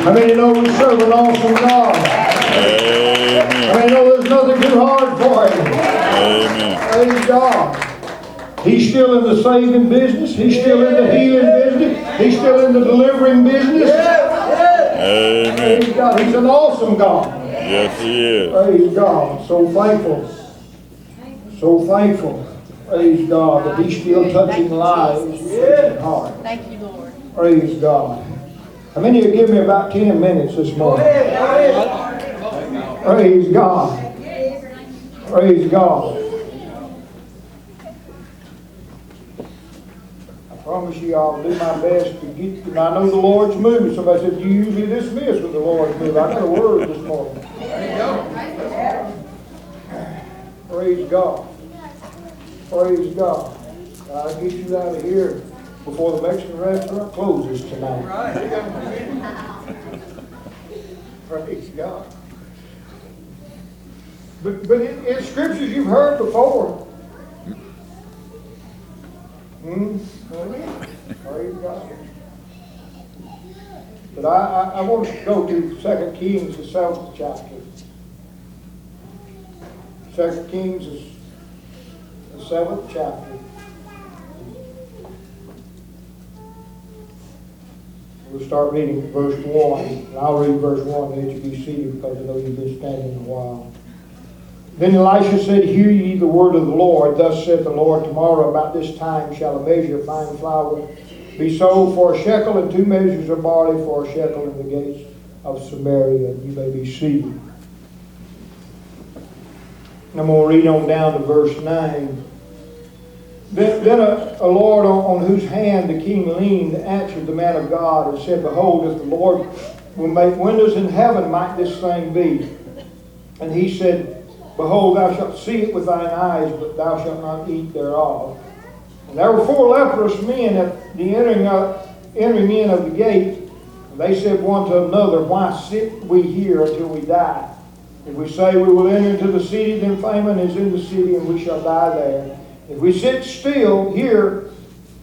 I mean, you know we serve an awesome God. Amen. I mean, you know there's nothing too hard for Him. Amen. Praise God. He's still in the saving business. He's still in the healing business. He's still in the delivering business. Amen. Praise God. He's an awesome God. Yes, He is. Praise God. So thankful. So thankful. Praise God that He's still touching lives and hearts. Thank you, Lord. Praise God. How many will give me about 10 minutes this morning? Praise God. Praise God. I promise you I'll do my best to get, and I know the Lord's moving. Somebody said, you usually dismiss with the Lord's moving. I got a word this morning. Praise God. Praise God. I'll get you out of here before the Mexican restaurant closes tonight. Praise God. But in scriptures you've heard before. Praise God. But I want to go to 2 Kings, the 7th chapter. 2 Kings is the 7th chapter. We'll start reading verse 1. And I'll read verse 1 and let you be seated because I know you've been standing a while. Then Elisha said, hear ye the word of the Lord. Thus saith the Lord, tomorrow about this time shall a measure of fine flour be sold for a shekel, and 2 measures of barley for a shekel in the gates of Samaria. You may be seated. And I'm going to read on down to verse 9. Then a Lord on whose hand the king leaned answered the man of God and said, behold, if the Lord will make windows in heaven, might this thing be? And he said, behold, thou shalt see it with thine eyes, but thou shalt not eat thereof. And there were 4 leprous men at the entering in of the gate. And they said one to another, why sit we here until we die? If we say we will enter into the city, then famine is in the city, and we shall die there. If we sit still here,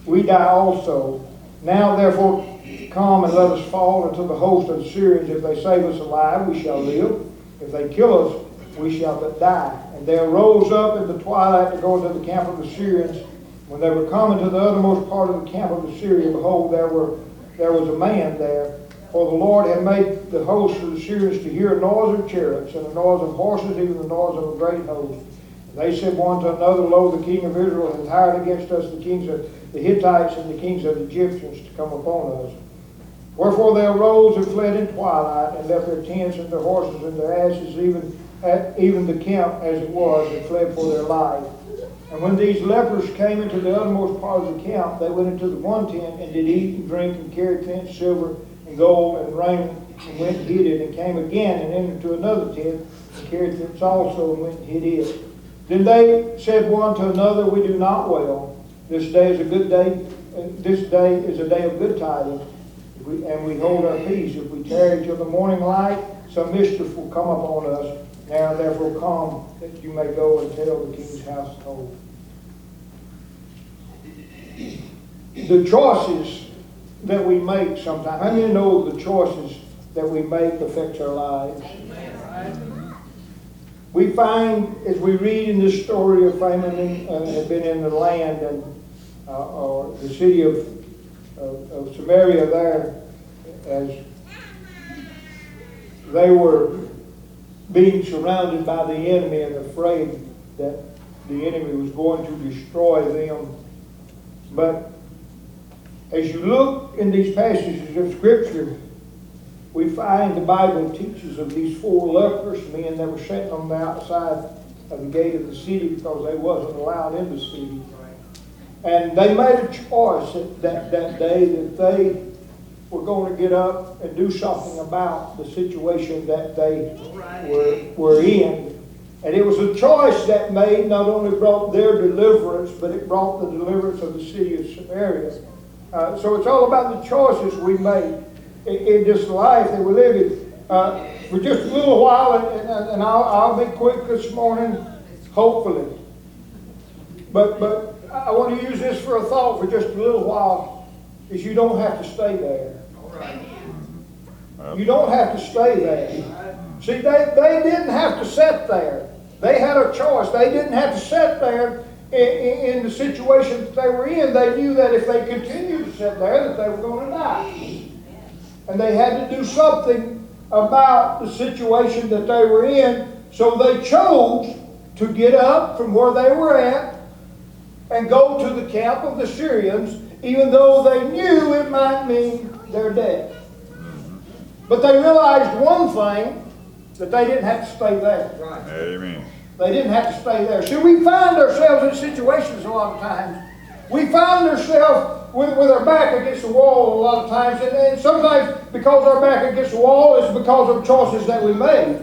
we die also. Now therefore come and let us fall into the host of the Syrians. If they save us alive, we shall live. If they kill us, we shall but die. And they arose up in the twilight to go into the camp of the Syrians. When they were coming to the uttermost part of the camp of Assyria, behold, there was a man there. For the Lord had made the host of the Syrians to hear a noise of chariots, and a noise of horses, even the noise of a great host. And they said one to another, lo, the king of Israel hath hired against us the kings of the Hittites and the kings of the Egyptians to come upon us. Wherefore they arose and fled in twilight, and left their tents and their horses and their asses, even the camp as it was, and fled for their life. And when these lepers came into the uttermost part of the camp, they went into the one tent, and did eat and drink, and carried thence silver and gold and raiment, and went and hid it, and came again and entered into another tent, and carried thence also, and went and hid it. Then they said one to another, we do not well. This day is a good day. This day is a day of good tidings, and we hold our peace. If we tarry till the morning light, some mischief will come upon us. Now therefore come, that you may go and tell the king's household. The choices that we make sometimes, how many know the choices that we make affect our lives? We find, as we read in this story of famine had been in the land, and or the city of Samaria there, as they were being surrounded by the enemy and afraid that the enemy was going to destroy them. But as you look in these passages of Scripture, we find the Bible teaches of these 4 leprous men that were sitting on the outside of the gate of the city because they wasn't allowed in the city. And they made a choice that day that they were going to get up and do something about the situation that they were in. And it was a choice that made not only brought their deliverance, but it brought the deliverance of the city of Samaria. So it's all about the choices we make in this life that we live in. For just a little while, and I'll be quick this morning, hopefully. But I want to use this for a thought for just a little while, is you don't have to stay there. You don't have to stay there. See, they didn't have to sit there. They had a choice. They didn't have to sit there in the situation that they were in. They knew that if they continued to sit there, that they were going to die. And they had to do something about the situation that they were in. So they chose to get up from where they were at and go to the camp of the Syrians, even though they knew it might mean their death. But they realized one thing, that they didn't have to stay there. Right. Amen. They didn't have to stay there. See, we find ourselves in situations a lot of times. We find ourselves with our back against the wall a lot of times, and sometimes because our back against the wall is because of choices that we made.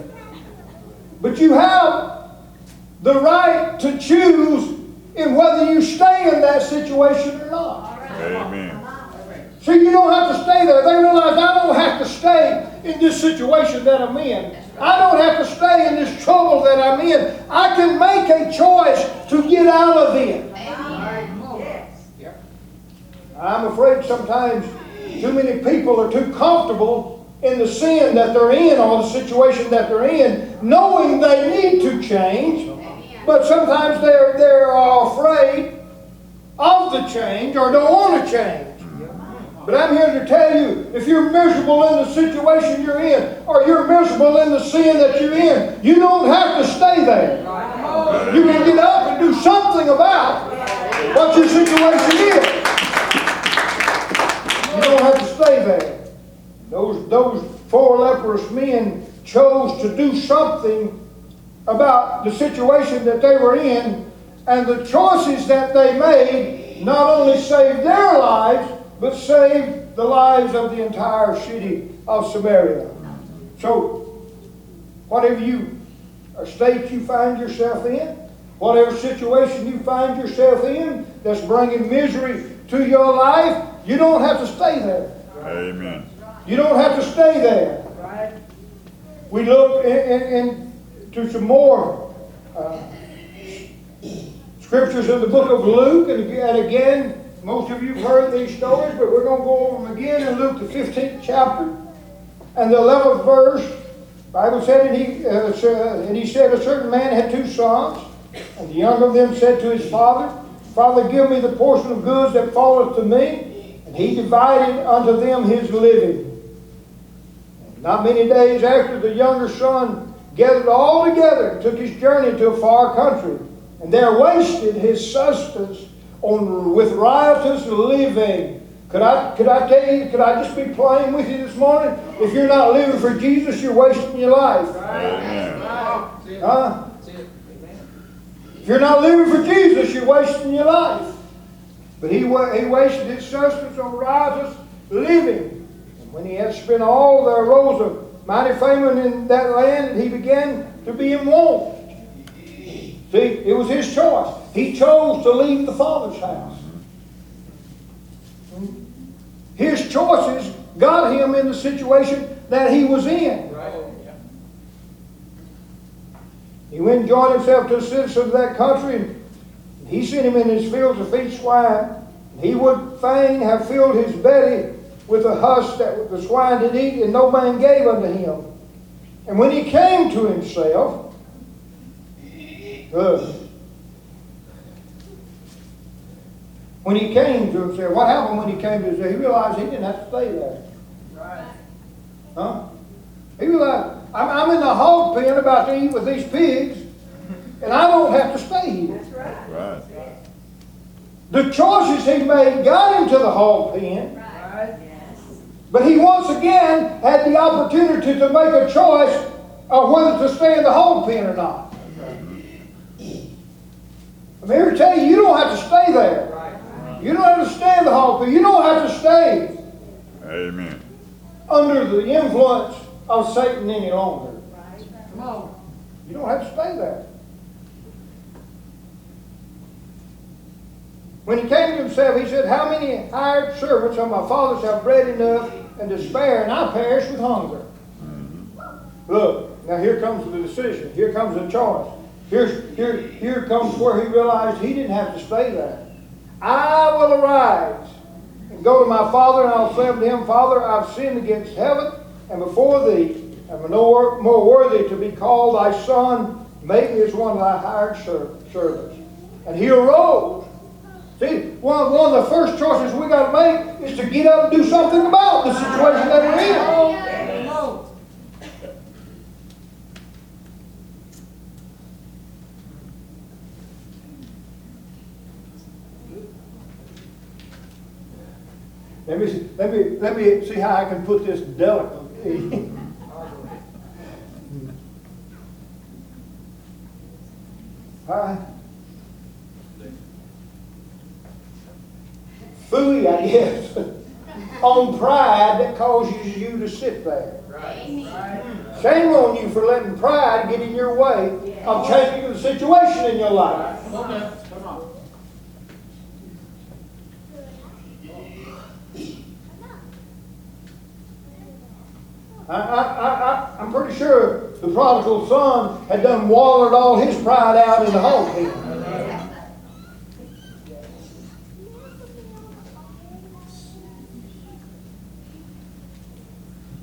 But you have the right to choose in whether you stay in that situation or not. Amen. See, you don't have to stay there. They realize I don't have to stay in this situation that I'm in. I don't have to stay in this trouble that I'm in. I can make a choice to get out of it. I'm afraid sometimes too many people are too comfortable in the sin that they're in or the situation that they're in, knowing they need to change, but sometimes they're afraid of the change or don't want to change. But I'm here to tell you, if you're miserable in the situation you're in, or you're miserable in the sin that you're in, you don't have to stay there. You can get up and do something about what your situation is. You don't have to stay there. Those 4 leprous men chose to do something about the situation that they were in, and the choices that they made not only saved their lives, but saved the lives of the entire city of Samaria. So, whatever state you find yourself in, whatever situation you find yourself in that's bringing misery to your life, you don't have to stay there. Amen. You don't have to stay there. We look into some more scriptures in the book of Luke, and again, most of you have heard these stories, but we're going to go over them again in Luke the 15th chapter and the 11th verse. The Bible said, and he said, a certain man had 2 sons, and the younger of them said to his father, Father, give me the portion of goods that falleth to me. And he divided unto them his living. And not many days after, the younger son gathered all together and took his journey to a far country, and there wasted his substance with riotous living. Could I tell you, could I just be plain with you this morning? If you're not living for Jesus, you're wasting your life. Amen. Huh? If you're not living for Jesus, you're wasting your life. But he wasted his substance on riotous living. And when he had spent all, there arose a mighty famine in that land, and he began to be in want. See, it was his choice. He chose to leave the Father's house. His choices got him in the situation that he was in. He went and joined himself to a citizen of that country, and he sent him in his fields to feed swine. He would fain have filled his belly with the husk that the swine did eat, and no man gave unto him. And when he came to himself, when he came to himself, what happened when he came to himself? He realized he didn't have to stay there. Right. Huh? He realized, I'm in the hog pen about to eat with these pigs, and I don't have to stay here. That's right. Right. The choices he made got him to the hog pen, Right. Yes. but he once again had the opportunity to make a choice of whether to stay in the hog pen or not. I'm here to tell you, you don't have to stay there. Right. You don't have to stay in the hog pen. You don't have to stay Amen. under the influence of Satan any longer. Right. Come on. You don't have to stay there. When he came to himself, he said, how many hired servants of my father's have bread enough and to spare, and I perish with hunger? Look, now here comes the decision. Here comes the choice. Here comes where he realized he didn't have to stay there. I will arise and go to my father, and I'll say to him, Father, I've sinned against heaven and before thee, am more worthy to be called thy son. Make me as one of thy hired servants. And he arose. See, one of the first choices we got to make is to get up and do something about the situation that we're in. Come on. Let me see how I can put this delicately. Fully, I guess, on pride that causes you to sit there. Right. Shame on you for letting pride get in your way of changing the situation in your life. Come on now. Come on. I'm pretty sure the prodigal son had done wallered all his pride out in the hog heap.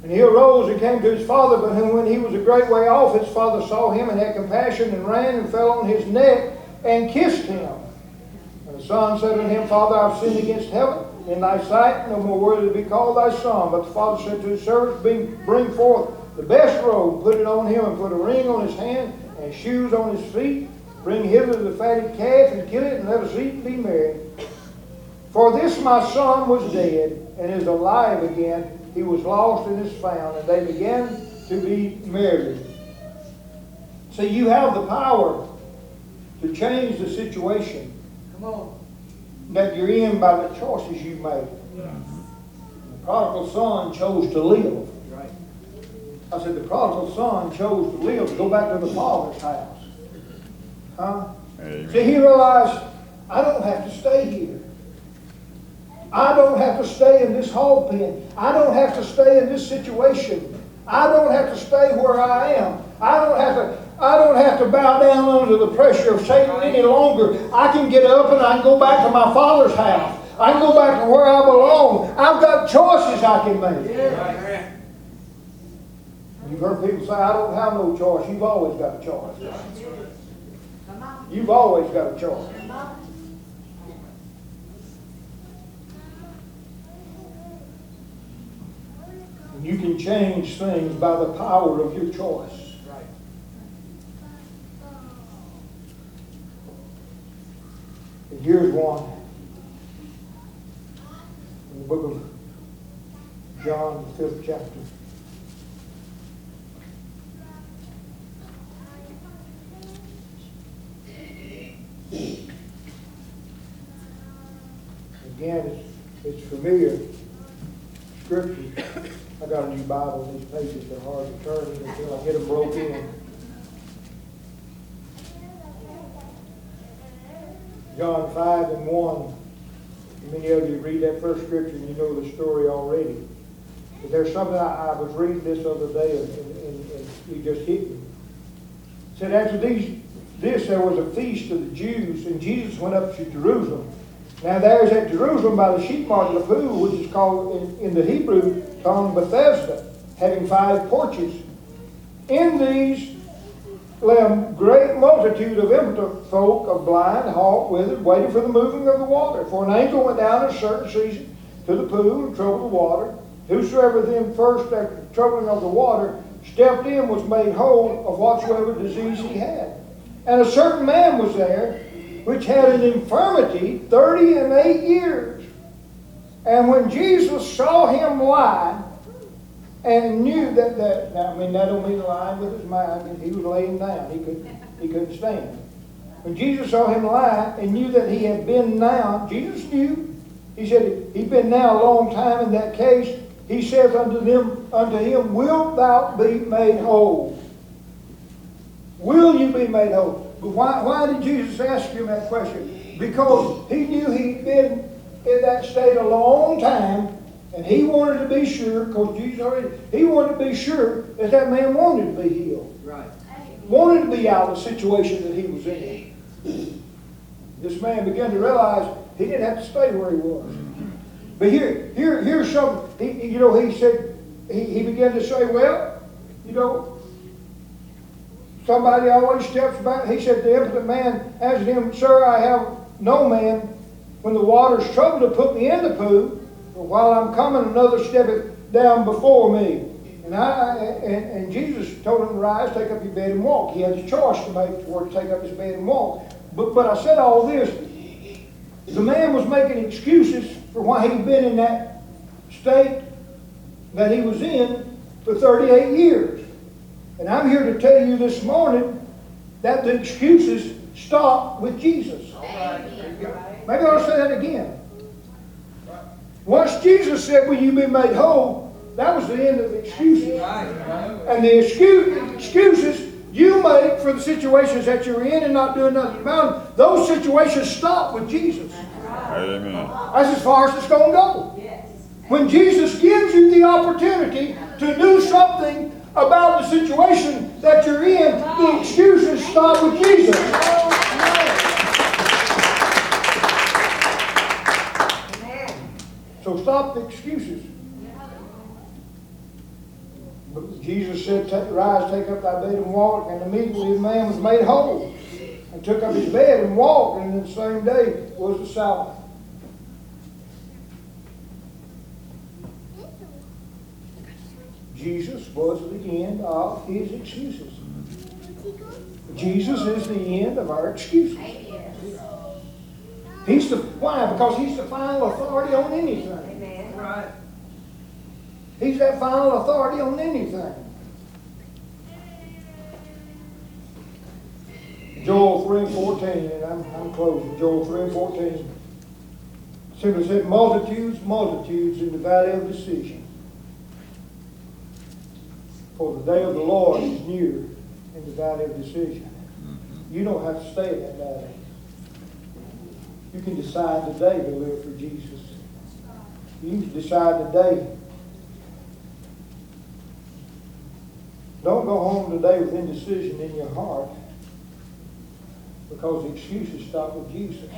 And he arose and came to his father, but when he was a great way off, his father saw him and had compassion and ran and fell on his neck and kissed him. And the son said unto him, Father, I have sinned against heaven, in thy sight, no more worthy to be called thy son. But the father said to his servants, bring forth the best robe, put it on him, and put a ring on his hand, and shoes on his feet. Bring hither the fatted calf, and kill it, and let us eat and be merry. For this my son was dead, and is alive again. He was lost and is found. And they began to be merry. So you have the power to change the situation Come on. that you're in by the choices you make. The prodigal son chose to live. Right. I said the prodigal son chose to live, to go back to the father's house. Huh? Amen. See, he realized, I don't have to stay here. I don't have to stay in this hog pen. I don't have to stay in this situation. I don't have to stay where I am. I don't have to bow down under the pressure of Satan any longer. I can get up and I can go back to my father's house. I can go back to where I belong. I've got choices I can make. Right. You've heard people say, I don't have no choice. You've always got a choice. You've always got a choice. And you can change things by the power of your choice. Right. And here's one. In the book of John, the 5th chapter. Again, it's familiar scripture. I got a new Bible. These pages are hard to turn until I get them broke in. John 5:1. Many of you read that first scripture and you know the story already. But there's something I was reading this other day and it just hit me. It said after this there was a feast of the Jews, and Jesus went up to Jerusalem. Now there's at Jerusalem by the sheep market a pool, which is called in the Hebrew tongue Bethesda, having 5 porches. In these lay a great multitude of impotent folk, of blind, halt, withered, waiting for the moving of the water. For an angel went down at a certain season to the pool and troubled the water. Whosoever then first, after the troubling of the water, stepped in was made whole of whatsoever disease he had. And a certain man was there, which had an infirmity 38 years. And when Jesus saw him lie, and knew that that don't mean lying with his mind. He was laying down. He couldn't stand. When Jesus saw him lie and knew that he had been now, Jesus knew. He said he'd been now a long time in that case. He saith unto him, wilt thou be made whole? Will you be made whole? But why did Jesus ask him that question? Because he knew he'd been in that state a long time. And he wanted to be sure, because Jesus he wanted to be sure that that man wanted to be healed. Right. Wanted to be out of the situation that he was in. This man began to realize he didn't have to stay where he was. But here's something. He said, he began to say, well, you know, somebody always steps back. He said, the impotent man answered him, Sir, I have no man when the waters trouble to put me in the pool, but while I'm coming, another steppeth down before me. And Jesus told him to rise, take up your bed and walk. He had a choice to make to take up his bed and walk. But I said all this. The man was making excuses for why he'd been in that state that he was in for 38 years. And I'm here to tell you this morning that the excuses stop with Jesus. Maybe I'll say that again. Once Jesus said, will you be made whole, that was the end of the excuses. And the excuses you make for the situations that you're in and not doing nothing about them, those situations stop with Jesus. Amen. That's as far as it's going to go. When Jesus gives you the opportunity to do something about the situation that you're in, the excuses stop with Jesus. So stop the excuses. But Jesus said, rise, take up thy bed and walk. And immediately the man was made whole and took up his bed and walked. And the same day was the Sabbath. Jesus was the end of his excuses. Jesus is the end of our excuses. Why? Because he's the final authority on anything. Right. He's that final authority on anything. Joel 3:14, and I'm closing. Joel 3:14 simply said, multitudes, multitudes in the valley of decision. For the day of the Lord is near in the valley of decision. You don't have to stay in that valley. You can decide today to live for Jesus. You can decide today. Don't go home today with indecision in your heart, because the excuses stop with Jesus.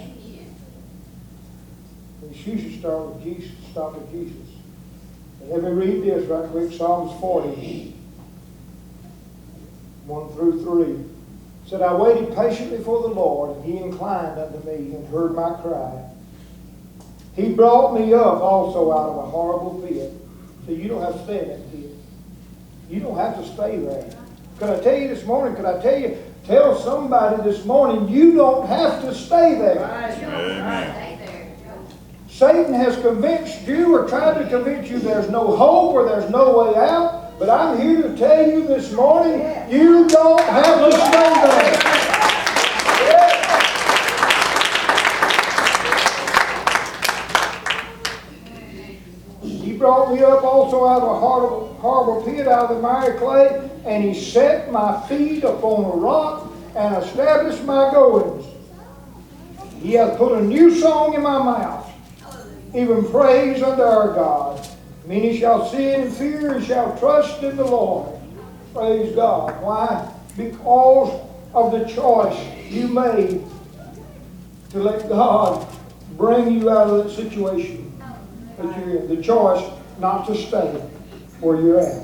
The excuses start with Jesus. Stop with Jesus. And let me read this right quick. Psalms 40, 1 through 3. It said, I waited patiently for the Lord, and he inclined unto me and heard my cry. He brought me up also out of a horrible pit. So you don't have to stay in that pit. You don't have to stay there. Could I tell you this morning, tell somebody this morning, you don't have to stay there. Amen. Satan has convinced you or tried to convince you there's no hope or there's no way out. But I'm here to tell you this morning, you don't have to stay there. He brought me up also out of a horrible pit, out of the miry clay, and he set my feet upon a rock and established my goings. He hath put a new song in my mouth, even praise unto our God. Many shall see it and fear and shall trust in the Lord. Praise God. Why? Because of the choice you made to let God bring you out of that situation that you're in. The choice not to stay where you're at.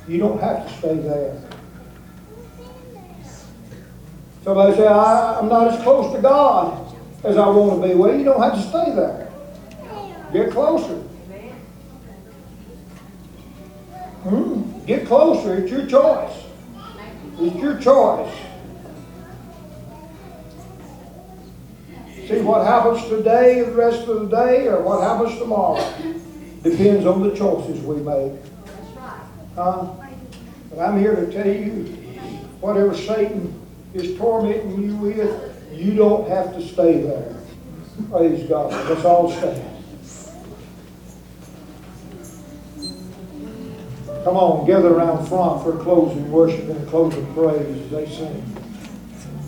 You don't have to stay there. Somebody say, I'm not as close to God as I want to be. Well, you don't have to stay there. Get closer. Get closer. It's your choice. It's your choice. See, what happens today, the rest of the day, or what happens tomorrow, depends on the choices we make. But I'm here to tell you, whatever Satan is tormenting you with, you don't have to stay there. Praise God. Let's all stand. Come on, gather around front for closing worship and closing praise as they sing.